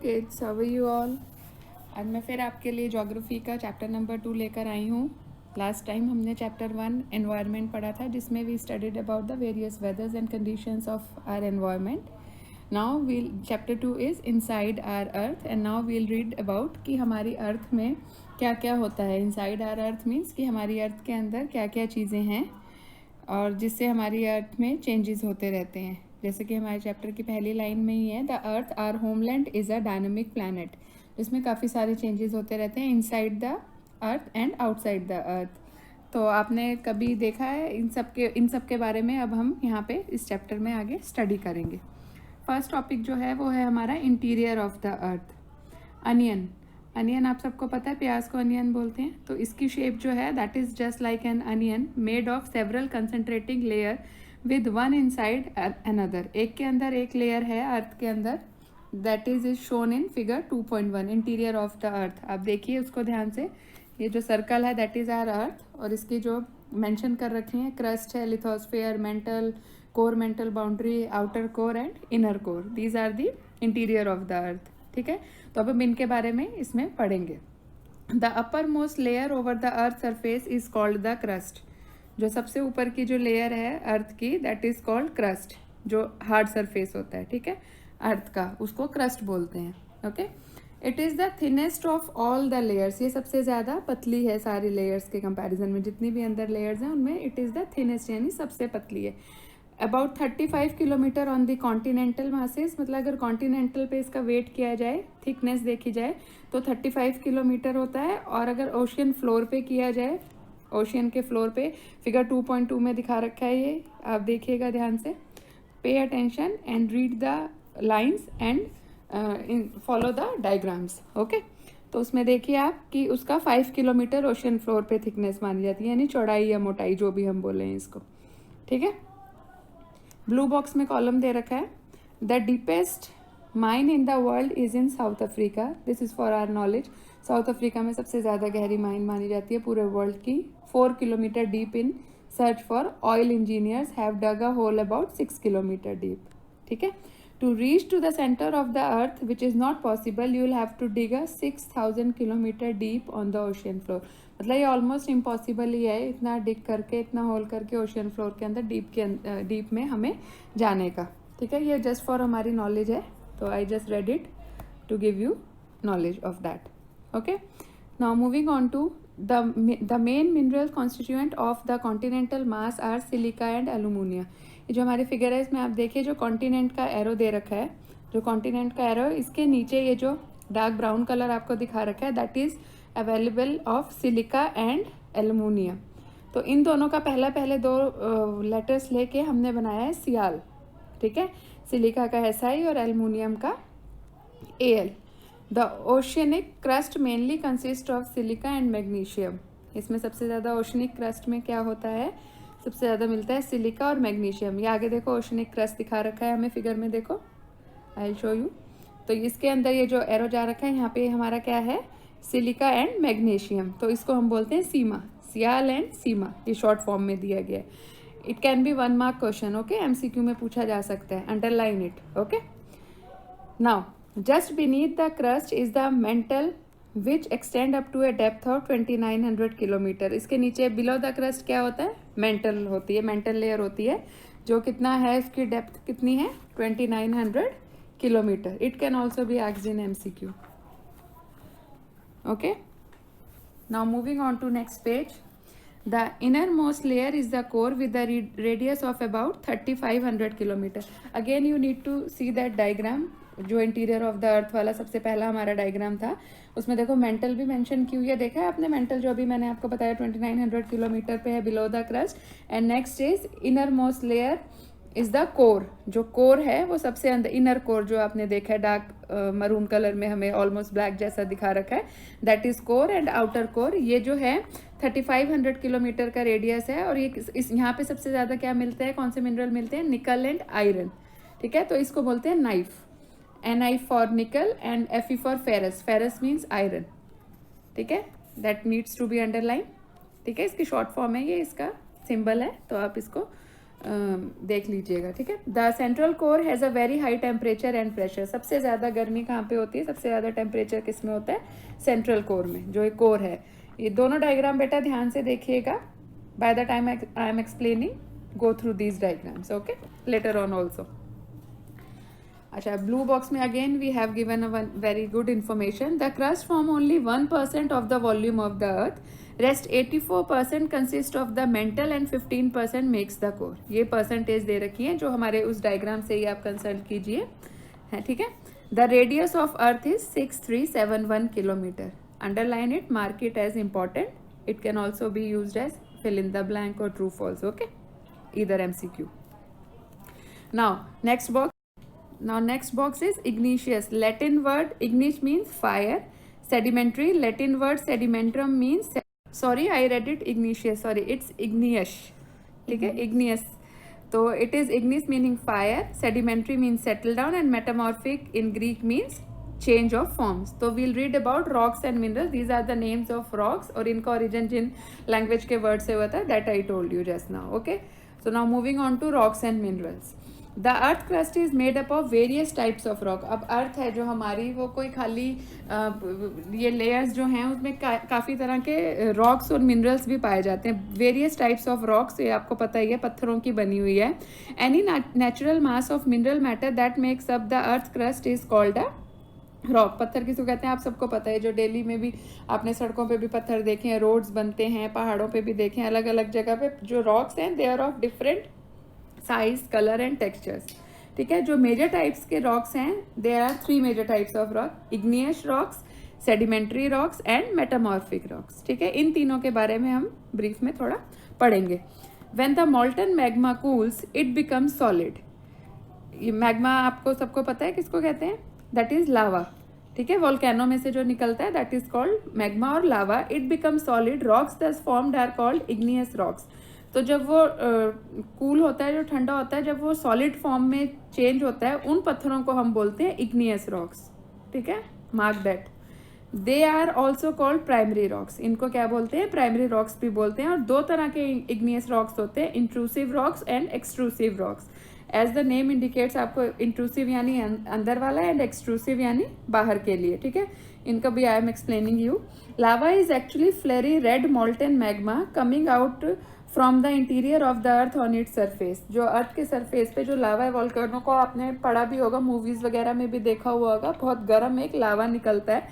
Kids, how are you all. आज मैं फिर आपके लिए ज्योग्राफी का चैप्टर नंबर 2 लेकर आई हूँ। लास्ट टाइम हमने चैप्टर 1 एनवायरनमेंट पढ़ा था, जिसमें we studied about the various weathers and conditions of our environment. Now we'll chapter 2 is inside our earth and now we'll read about कि हमारी अर्थ में क्या क्या होता है। इनसाइड आवर अर्थ मीन्स कि हमारी अर्थ के अंदर क्या क्या चीज़ें हैं और जिससे हमारी अर्थ में चेंजेस होते रहते हैं। जैसे कि हमारे चैप्टर की पहली लाइन में ही है, the earth our homeland is a dynamic planet, जिसमें काफ़ी सारे चेंजेस होते रहते हैं inside the earth and outside the earth. तो आपने कभी देखा है इन सब के बारे में अब हम यहाँ पे इस चैप्टर में आगे स्टडी करेंगे। फर्स्ट टॉपिक जो है वो है हमारा interior of the earth. Onion, onion आप सबको पता है, प्याज को अनियन बोलते हैं। तो इसकी शेप जो है that is just like an onion made of several concentrating layer with one inside another. एक के अंदर एक लेयर है अर्थ के अंदर, that is shown in figure 2.1 interior of the अर्थ। आप देखिए उसको ध्यान से, ये जो सर्कल है दैट इज़ आवर अर्थ, और इसकी जो मेंशन कर रखी है क्रस्ट है, lithosphere, mantle core, mantle boundary, outer core and inner core, these are the interior of the earth. ठीक है, तो अब हम इनके बारे में इसमें पढ़ेंगे। The upper most layer over the earth surface is called the crust. जो सबसे ऊपर की जो लेयर है अर्थ की दैट इज कॉल्ड क्रस्ट, जो हार्ड सरफेस होता है, ठीक है, अर्थ का, उसको क्रस्ट बोलते हैं। Okay, it is the thinnest of all the layers. ये सबसे ज़्यादा पतली है सारी लेयर्स के कंपैरिजन में, जितनी भी अंदर लेयर्स हैं उनमें इट इज़ द थिनेस्ट, यानी सबसे पतली है। About 35 kilometre on the continental masses, मतलब अगर कॉन्टिनेंटल पे इसका वेट किया जाए, थिकनेस देखी जाए तो 35 किलोमीटर होता है। और अगर ओशियन फ्लोर पे किया जाए, ओशियन के फ्लोर पे फिगर 2.2 में दिखा रखा है, ये आप देखिएगा ध्यान से, pay attention and read the lines and follow the diagrams. Okay, तो उसमें देखिए आप कि उसका 5 किलोमीटर ओशियन फ्लोर पे थिकनेस मानी जाती है, यानी चौड़ाई या मोटाई जो भी हम बोले हैं इसको। ठीक है, ब्लू बॉक्स में कॉलम दे रखा है, the deepest mine in the world is in South Africa. This is for our knowledge. South Africa में सबसे ज़्यादा गहरी माइन मानी जाती है पूरे वर्ल्ड की, 4 kilometre deep in search for oil engineers have dug a hole about 6 kilometre deep. ठीक है, to reach to the centre of the earth which is not possible, you will have to dig a 6000 kilometre deep on the ocean floor. मतलब ये almost impossible ही है, इतना डिग करके, इतना whole करके ocean floor के अंदर डीप में हमें जाने का। ठीक है, ये जस्ट फॉर हमारी नॉलेज है, तो I just read it to give you knowledge of that. Okay, now moving on to the main mineral constituent of the continental mass are silica and alumina. ये जो हमारी फिगर है इसमें आप देखिए, जो कॉन्टिनेंट का एरो दे रखा है, जो कॉन्टिनेंट का एरो, इसके नीचे ये जो डार्क ब्राउन कलर आपको दिखा रखा है that is available of silica and aluminium. तो इन दोनों का पहले दो लेटर्स लेके हमने बनाया है सियाल। ठीक है, सिलिका का SI और एलुमिनियम का AL। The oceanic crust mainly consist of silica and magnesium. इसमें सबसे ज़्यादा ओशनिक क्रस्ट में क्या होता है, सबसे ज़्यादा मिलता है सिलिका और मैग्नीशियम। ये आगे देखो ओशनिक क्रस्ट दिखा रखा है हमें फिगर में, देखो आई विल शो यू। तो इसके अंदर ये जो एरो जा रखा है यहाँ पे हमारा क्या है, सिलिका एंड मैग्नीशियम। तो इसको हम बोलते हैं सीमा, सियाल एंड सीमा, ये शॉर्ट फॉर्म में दिया गया है। It can be 1 mark question. Okay, MCQ में पूछा जा सकता है, underline it. Okay, now just beneath the crust is the mantle which extend up to a depth of 2900 kilometre. इसके नीचे बिलो द क्रस्ट क्या होता है, मेंटल होती है, मेंटल लेयर होती है, जो कितना है, इसकी डेप्थ कितनी है, 2900 kilometre. It can also be asked in MCQ। Okay, now moving on to next page. The innermost layer is the core with the radius of about 3500 kilometer. Again you need to see that diagram, जो interior of the अर्थ वाला सबसे पहला हमारा diagram था, उसमें देखो mental भी mention की हुई है, देखा है आपने मेंटल, जो अभी मैंने आपको बताया 2900 किलोमीटर पे है below the crust. And next is inner most layer is the core. जो कोर है वो सबसे अंदर, इनर कोर जो आपने देखा है डार्क मरून कलर में हमें ऑलमोस्ट ब्लैक जैसा दिखा रखा है, that is core. And outer core, ये जो है 3500 किलोमीटर का रेडियस है। और ये इस यहाँ पे सबसे ज़्यादा क्या मिलता है, कौन से मिनरल मिलते हैं, निकल एंड आयरन। ठीक है, तो इसको बोलते हैं NiFe, Ni for nickel and Fe for ferrous. Ferrous means iron. ठीक है, that needs to be underline. ठीक है, इसकी शॉर्ट फॉर्म है, ये इसका सिंबल है, तो आप इसको देख लीजिएगा, ठीक है। The central core has a very high temperature and pressure. सबसे ज़्यादा गर्मी कहाँ पे होती है, सबसे ज़्यादा टेम्परेचर किस में होता है, सेंट्रल कोर में, जो एक कोर है। ये दोनों डायग्राम बेटा ध्यान से देखिएगा, by the time I am explaining go through these diagrams, okay, later on also. अच्छा, ब्लू बॉक्स में again we have given a very good information. The crust form only 1% of the volume of the earth, rest 84% consist of the mantle and 15% makes the core. ये percentage दे रखी है जो हमारे उस diagram से ही आप कंसल्ट कीजिए, है, ठीक है। The radius of earth is 6371 kilometre. Underline it, mark it as important. It can also be used as fill in the blank or true false, okay, either MCQ. Now next box is igneous. Latin word ignis means fire. Sedimentary, Latin word sedimentum means, sorry I read it igneous, sorry it's igneous, ठीक है, igneous. तो it is ignis meaning fire, sedimentary means settle down, and metamorphic in Greek means change of forms. तो we'll read about rocks and minerals. These are the names of rocks, और इनका origin जिन language के word से हुआ था, that I told you just now, okay. So now moving on to rocks and minerals. The earth crust is made up of various types of rock. अब अर्थ है जो हमारी, वो कोई खाली ये लेयर्स जो हैं उसमें काफ़ी तरह के रॉक्स और मिनरल्स भी पाए जाते हैं. वेरियस टाइप्स ऑफ रॉक्स, ये आपको पता ही है, पत्थरों की बनी हुई है. Any natural mass of mineral matter that makes up the earth crust is called a rock. पत्थर किसको कहते हैं आप सबको पता है. जो दिल्ली में भी आपने सड़कों पे भी पत्थर देखे हैं, रोड्स बनते हैं, पहाड़ों पे भी देखे हैं, अलग अलग जगह पे जो रॉक्स हैं they are of different size, colour and textures, ठीक है. जो मेजर टाइप्स के रॉक्स हैं, there are 3 major types of rock: igneous rocks, sedimentary rocks and metamorphic rocks, ठीक है. इन तीनों के बारे में हम ब्रीफ में थोड़ा पढ़ेंगे. When the मॉल्टन magma cools it becomes solid. ये मैग्मा आपको सबको पता है किसको कहते हैं, दैट इज लावा, ठीक है. वोल्केनो में से जो निकलता है दैट इज कॉल्ड मैग्मा और lava. It becomes solid. Rocks thus formed are called igneous rocks. तो जब वो कूल होता है, जो ठंडा होता है, जब वो सॉलिड फॉर्म में चेंज होता है, उन पत्थरों को हम बोलते हैं इग्नियस रॉक्स, ठीक है. Mark that. They are also called primary rocks. इनको क्या बोलते हैं, प्राइमरी रॉक्स भी बोलते हैं. और 2 तरह के इग्नियस रॉक्स होते हैं, intrusive rocks and extrusive rocks. As the name indicates, आपको इंट्रूसिव यानी अंदर वाला एंड एक्सट्रूसिव यानी बाहर के लिए, ठीक है. इनका भी I am explaining you. Lava is actually fiery red molten magma coming out from the interior of the earth on its surface. जो अर्थ के सरफेस पे जो लावा है, वॉल्केनो को आपने पढ़ा भी होगा, मूवीज वगैरह में भी देखा हुआ होगा, बहुत गर्म एक लावा निकलता है,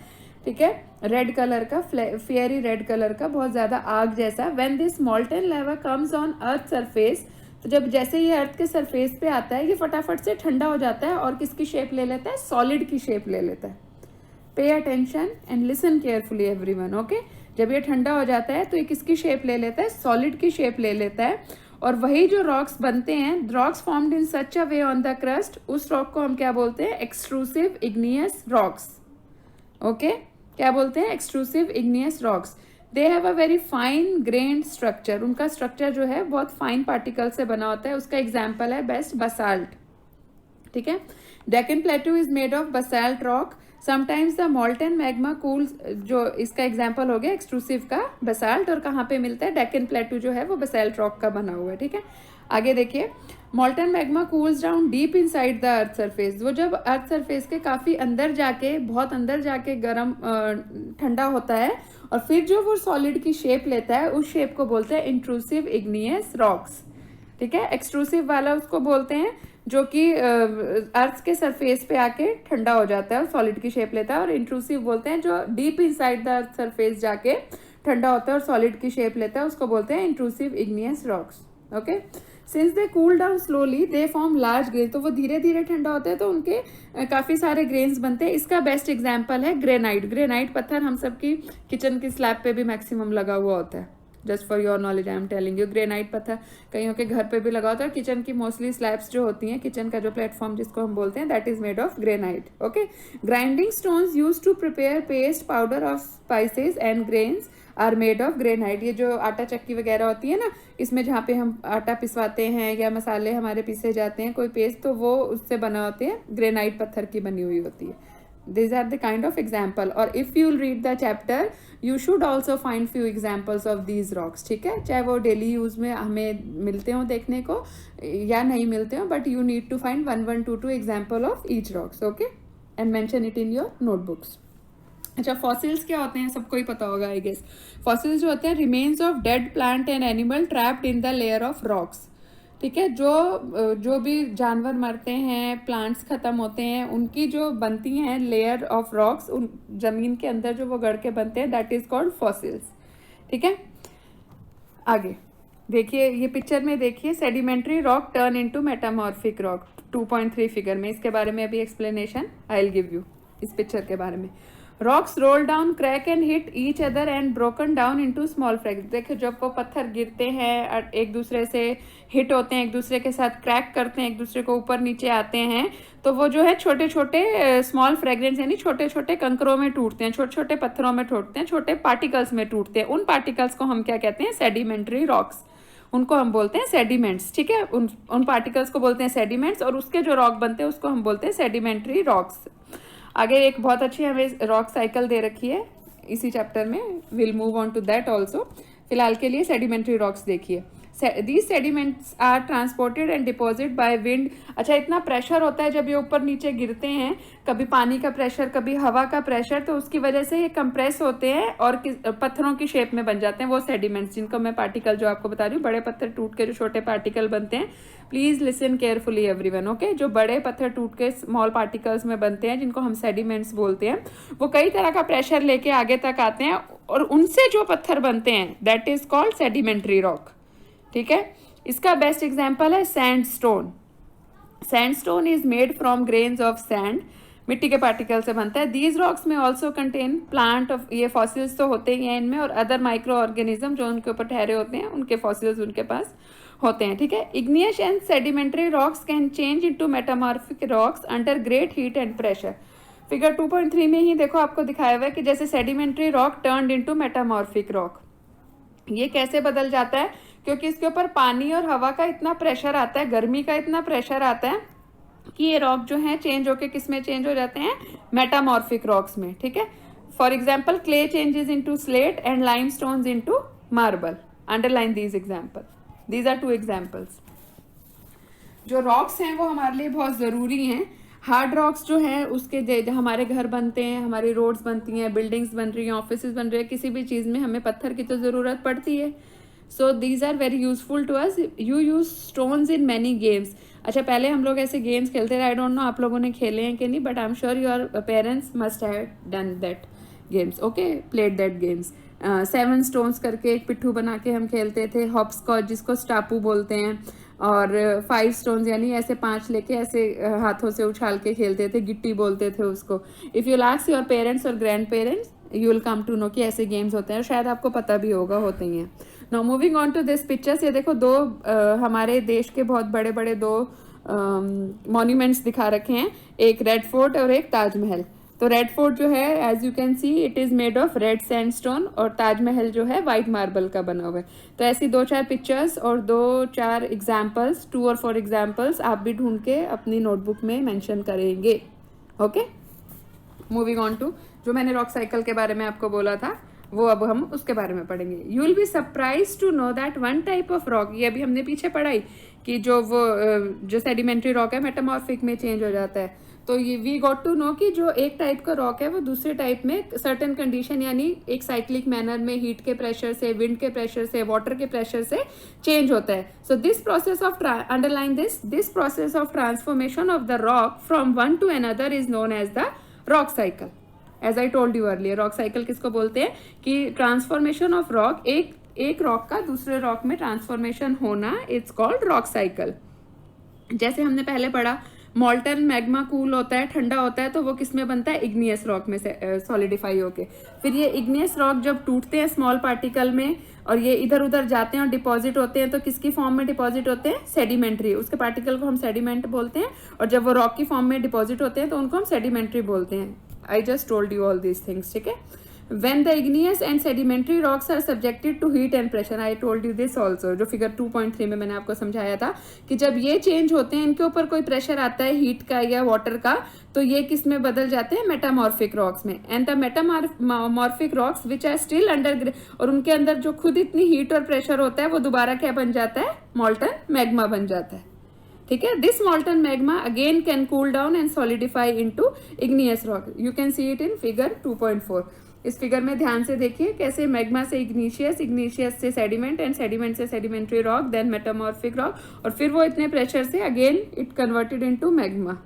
ठीक है, रेड कलर का, फेयरी रेड कलर का, बहुत ज्यादा आग जैसा. When this मॉल्टन lava comes on earth surface, तो जब जैसे ये अर्थ के सरफेस पे आता है, ये फटाफट से ठंडा हो जाता है और किसकी शेप ले लेता है, सॉलिड की शेप ले लेता है. Pay attention and listen carefully everyone, okay. जब ये ठंडा हो जाता है तो ये किसकी शेप ले लेता है, सॉलिड की शेप ले लेता है. और वही जो रॉक्स बनते हैं, rocks formed in such a way on the crust, उस रॉक को हम क्या बोलते हैं, एक्सट्रूसिव इग्नियस रॉक्स, ओके. क्या बोलते हैं, extrusive igneous rocks. They have a very fine grand structure. उनका स्ट्रक्चर जो है बहुत फाइन पार्टिकल से बना होता है. उसका एग्जाम्पल है बेस्ट बसाल्ट, ठीक है. Deccan प्लेटू is made of basalt rock. Sometimes the मॉल्टन magma cools, जो इसका एग्जाम्पल हो गया एक्सट्रूसिव का बसाल्ट. और कहाँ पे मिलता है, डेक्कन प्लेटू जो है वो बसाल्ट रॉक का बना हुआ है, ठीक है. आगे देखिए, मॉल्टन magma cools down deep inside the earth surface. वो जब अर्थ सरफेस के काफी अंदर जाके, बहुत अंदर जाके गर्म ठंडा होता है, और फिर जो वो सॉलिड की शेप लेता है, उस शेप को बोलते हैं इंट्रूसिव इग्नियस रॉक्स, ठीक है. एक्सट्रूसिव वाला उसको बोलते हैं जो कि अर्थ के सरफेस पे आके ठंडा हो जाता है और सॉलिड की शेप लेता है. और इंट्रूसिव बोलते हैं जो deep inside the earth surface जाके ठंडा होता है और सॉलिड की शेप लेता है, उसको बोलते हैं intrusive igneous rocks, okay. Since they cool down slowly they form large grain. तो वो धीरे धीरे ठंडा होता है तो उनके काफी सारे ग्रेन्स बनते हैं. इसका बेस्ट एग्जाम्पल है ग्रेनाइट. ग्रेनाइट पत्थर हम सबकी किचन की स्लैब पे भी मैक्सिमम लगा हुआ होता है. Just for your knowledge I am telling you, granite पत्थर कईयों के घर पे भी लगा होता है. किचन की मोस्टली स्लैब्स जो होती हैं, किचन का जो प्लेटफॉर्म जिसको हम बोलते हैं, that is made of granite, okay. Grinding stones use to prepare paste, powder of spices and grains are made of granite. ये जो आटा चक्की वगैरह होती है ना, इसमें जहाँ पे हम आटा पिसवाते हैं या मसाले हमारे पीसे जाते हैं, कोई पेस्ट, तो वो उससे बना होते हैं, ग्रेनाइट पत्थर की बनी हुई होती है, These are the kind of example, or if you will read the chapter you should also find few examples of these rocks. ठीक है, चाहे वो डेली यूज में हमें मिलते हो देखने को या नहीं मिलते हो, but you need to find 1 1 2 2 example of each rocks. Okay, and mention it in your notebooks. अच्छा, फॉसिल्स क्या होते हैं सबको ही पता होगा आई गेस. फॉसिल्स जो होते हैं remains of dead plant and animal trapped in the layer of rocks. ठीक है, जो भी जानवर मरते हैं, प्लांट्स खत्म होते हैं, उनकी जो बनती हैं लेयर ऑफ रॉक्स, उन जमीन के अंदर जो वो गड़ के बनते हैं, दैट इज कॉल्ड फॉसिल्स. ठीक है, आगे देखिए, ये पिक्चर में देखिए, sedimentary rock turn into metamorphic rock 2.3 figure में. इसके बारे में अभी explanation I will give you इस पिक्चर के बारे में. Rocks roll down, crack and hit each other and broken down into small fragments. देखिए, जब वो पत्थर गिरते हैं और एक दूसरे से हिट होते हैं, एक दूसरे के साथ क्रैक करते हैं, एक दूसरे को ऊपर नीचे आते हैं, तो वो जो है छोटे छोटे स्मॉल फ्रैगमेंट्स यानी छोटे छोटे कंकरों में टूटते हैं, छोटे छोटे पत्थरों में टूटते हैं, छोटे पार्टिकल्स में टूटते हैं. उन पार्टिकल्स को हम क्या कहते हैं? Sedimentary rocks. उनको हम बोलते हैं सेडिमेंट्स. ठीक है, उन पार्टिकल्स को बोलते हैं सेडिमेंट्स, और उसके जो रॉक बनते हैं उसको हम बोलते हैं सेडिमेंट्री रॉक्स. आगे एक बहुत अच्छी हमें रॉक साइकिल दे रखी है इसी चैप्टर में, will move on to that also. फिलहाल के लिए सेडिमेंट्री रॉक्स देखिए. These sediments are transported and deposited by wind. अच्छा, इतना प्रेशर होता है जब ये ऊपर नीचे गिरते हैं, कभी पानी का प्रेशर, कभी हवा का प्रेशर, तो उसकी वजह से ये कंप्रेस होते हैं और पत्थरों की शेप में बन जाते हैं वो सेडिमेंट्स, जिनको मैं पार्टिकल जो आपको बता रही हूँ, बड़े पत्थर टूट के जो छोटे पार्टिकल बनते हैं. Please listen carefully everyone. Okay, जो बड़े पत्थर टूट के स्मॉल पार्टिकल्स में बनते हैं, जिनको हम सेडिमेंट्स बोलते हैं, वो कई तरह का प्रेशर लेके आगे तक आते हैं, और उनसे जो पत्थर बनते हैं that is called sedimentary rock. ठीक है, इसका बेस्ट एग्जांपल है sandstone. Sandstone is made from grains of sand. मिट्टी के पार्टिकल से बनता है. दीज रॉक्स में ऑल्सो कंटेन प्लांट ऑफ, ये फॉसिल्स तो होते ही हैं इनमें, और अदर माइक्रो ऑर्गेनिज्म जो उनके ऊपर ठहरे होते हैं, उनके फॉसिल्स उनके पास होते हैं. ठीक है, igneous and sedimentary rocks can change into metamorphic rocks under great heat and pressure. Figure 2.3 में ही देखो आपको दिखाया हुआ है कि जैसे sedimentary rock turned into metamorphic rock. ये कैसे बदल जाता है? क्योंकि इसके ऊपर पानी और हवा का इतना प्रेशर आता है, गर्मी का इतना प्रेशर आता है कि ये रॉक जो है चेंज होके किस में चेंज हो जाते हैं? मेटामॉर्फिक रॉक्स में. ठीक है, for example clay changes into slate and limestones into marble. Underline these example. These are 2 examples. जो रॉक्स हैं वो हमारे लिए बहुत ज़रूरी हैं. हार्ड रॉक्स जो है उसके हमारे घर बनते हैं, हमारी रोड्स बनती हैं, बिल्डिंग्स बन रही हैं, ऑफिस बन रहे हैं, किसी भी चीज़ में हमें पत्थर की तो ज़रूरत पड़ती है. So these are very useful to us. You use stones in many games. अच्छा, पहले हम लोग ऐसे गेम्स खेलते थे, आई डोंट नो आप लोगों ने खेले हैं कि नहीं, but I am sure your parents must have done that games. Okay, played that games. 7 stones करके एक पिट्ठू बना के हम खेलते थे. हॉपस्कॉच, जिसको स्टापू बोलते हैं, और 5 स्टोन्स यानी ऐसे 5 लेके ऐसे हाथों से उछाल के खेलते थे, गिट्टी बोलते थे उसको. If you ask your parents और grandparents, you will come to know कि ऐसे गेम्स होते हैं, और शायद आपको पता भी होगा होते ही हैं. Now moving on to this pictures. ये देखो, 2 हमारे देश के बहुत बड़े बड़े 2 मॉन्यूमेंट्स दिखा रखे हैं, एक रेड फोर्ट और एक ताजमहल. तो रेड फोर्ट जो है, as you can see, it is made of red sandstone, और ताजमहल जो है वाइट मार्बल का बना हुआ है. तो ऐसी 2-4 पिक्चर्स और 2-4 एग्जाम्पल्स, 2 और 4 एग्जाम्पल्स आप भी ढूंढ के अपनी नोटबुक में मेंशन करेंगे. ओके, मूविंग ऑन टू जो मैंने रॉक साइकिल के बारे में आपको बोला था, वो अब हम उसके बारे में पढ़ेंगे. You will be surprise to know that one type of rock, ये अभी हमने पीछे पढ़ाई कि जो सेडिमेंट्री रॉक है मेटामॉर्फिक में चेंज हो जाता है. तो ये वी गॉट टू नो कि जो एक टाइप का रॉक है वो दूसरे टाइप में सर्टेन कंडीशन यानी एक साइक्लिक मैनर में हीट के प्रेशर से, विंड के प्रेशर से, वाटर के प्रेशर से चेंज होता है. So this process of underline this process of transformation of the rock from one to another is known as the rock cycle. As I told you earlier, rock cycle किसको बोलते हैं? कि transformation of rock, एक rock का दूसरे rock में transformation होना, it's called rock cycle. जैसे हमने पहले पढ़ा, मॉल्टन मैग्मा कूल होता है, ठंडा होता है, तो वो किस में बनता है? इग्नियस रॉक में से सॉलिडिफाई होके. फिर ये इग्नियस रॉक जब टूटते हैं स्मॉल पार्टिकल में और ये इधर उधर जाते हैं और डिपॉजिट होते हैं, तो किसकी फॉर्म में डिपॉजिट होते हैं? सेडिमेंट्री. उसके पार्टिकल को हम सेडिमेंट बोलते हैं, और जब वो रॉक की फॉर्म में डिपॉजिट होते हैं तो उनको हम सेडिमेंट्री बोलते हैं. I just told you all these things. ठीक है, When the igneous and sedimentary rocks are subjected to heat and pressure, I told you this also, जो फिगर 2.3 में मैंने आपको समझाया था कि जब ये चेंज होते हैं, इनके ऊपर कोई प्रेशर आता है हीट का या वाटर का, तो ये किस में बदल जाते हैं, मेटामॉर्फिक रॉक्स में. And the metamorphic rocks which are still under, और उनके अंदर जो खुद इतनी हीट और प्रेशर होता है वो दोबारा क्या बन जाता है, मॉल्टन मैग्मा बन जाता है. ठीक है. This मॉल्टन magma again can cool down and solidify into igneous rock. You can see it in figure 2.4. इस फिगर में ध्यान से देखिए कैसे मैग्मा से इग्निशियस, इग्निशियस से सेडिमेंट, एंड सेडिमेंट से sedimentary rock, then metamorphic rock, और फिर वो इतने प्रेशर से again it converted into magma.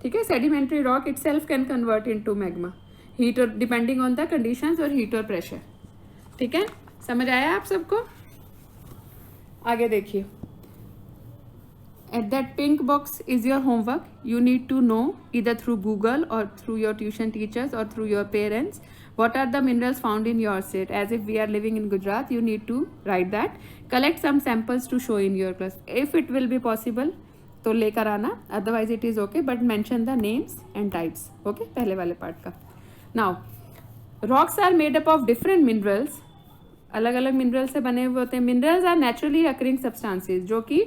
ठीक है. Sedimentary rock itself can convert into magma, heat और डिपेंडिंग ऑन द कंडीशंस और हीट और प्रेशर. ठीक है. समझ आया आप सबको? आगे देखिए. At that pink box is your homework. You need to know either through Google or through your tuition teachers or through your parents what are the minerals found in your state. As if we are living in Gujarat, you need to write that. Collect some samples to show in your class. If it will be possible, तो लेकर आना. Otherwise it is okay, but mention the names and types. Okay, पहले वाले part का. Now, rocks are made up of different minerals. अलग अलग mineral से बने हुए होते हैं. Minerals are naturally occurring substances, जो कि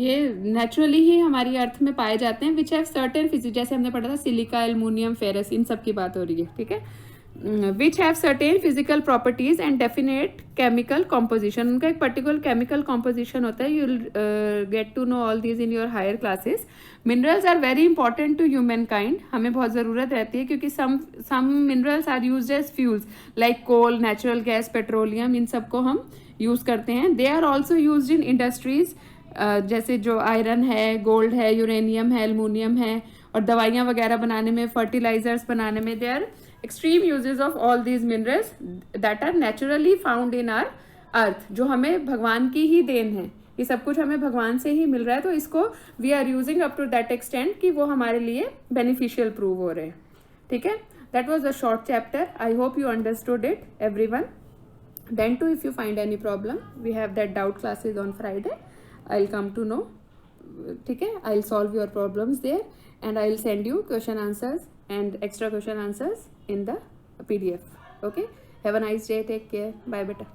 ये नेचुरली ही हमारी अर्थ में पाए जाते हैं. विच हैव सर्टेन फिजिक्स, जैसे हमने पढ़ा था सिलिका, एल्युमिनियम, फेरस, इन सब की बात हो रही है. ठीक है. Which have certain physical properties and definite chemical composition. उनका एक पर्टिकुलर केमिकल कॉम्पोजिशन होता है. You will get to know all these in your higher classes. Minerals are very important to humankind. हमें बहुत ज़रूरत रहती है क्योंकि some minerals are used as fuels like coal, natural gas, petroleum, इन सबको हम यूज़ करते हैं. They are also used in industries, जैसे जो आयरन है, गोल्ड है, यूरेनियम है, एल्युमिनियम है, और दवाइयाँ वगैरह बनाने में, फर्टिलाइजर्स बनाने में. They are extreme uses of all these minerals that are naturally found in our earth, जो हमें भगवान की ही देन है. ये सब कुछ हमें भगवान से ही मिल रहा है, तो इसको we are using up to that extent कि वो हमारे लिए beneficial prove हो रहे हैं. ठीक है. That was a short chapter. I hope you understood it, everyone. Then too, if you find any problem, we have that doubt classes on Friday. I'll come to know. ठीक है. I'll solve your problems there and I'll send you question answers and extra question answers in the PDF. Okay. Have a nice day. Take care. Bye beta.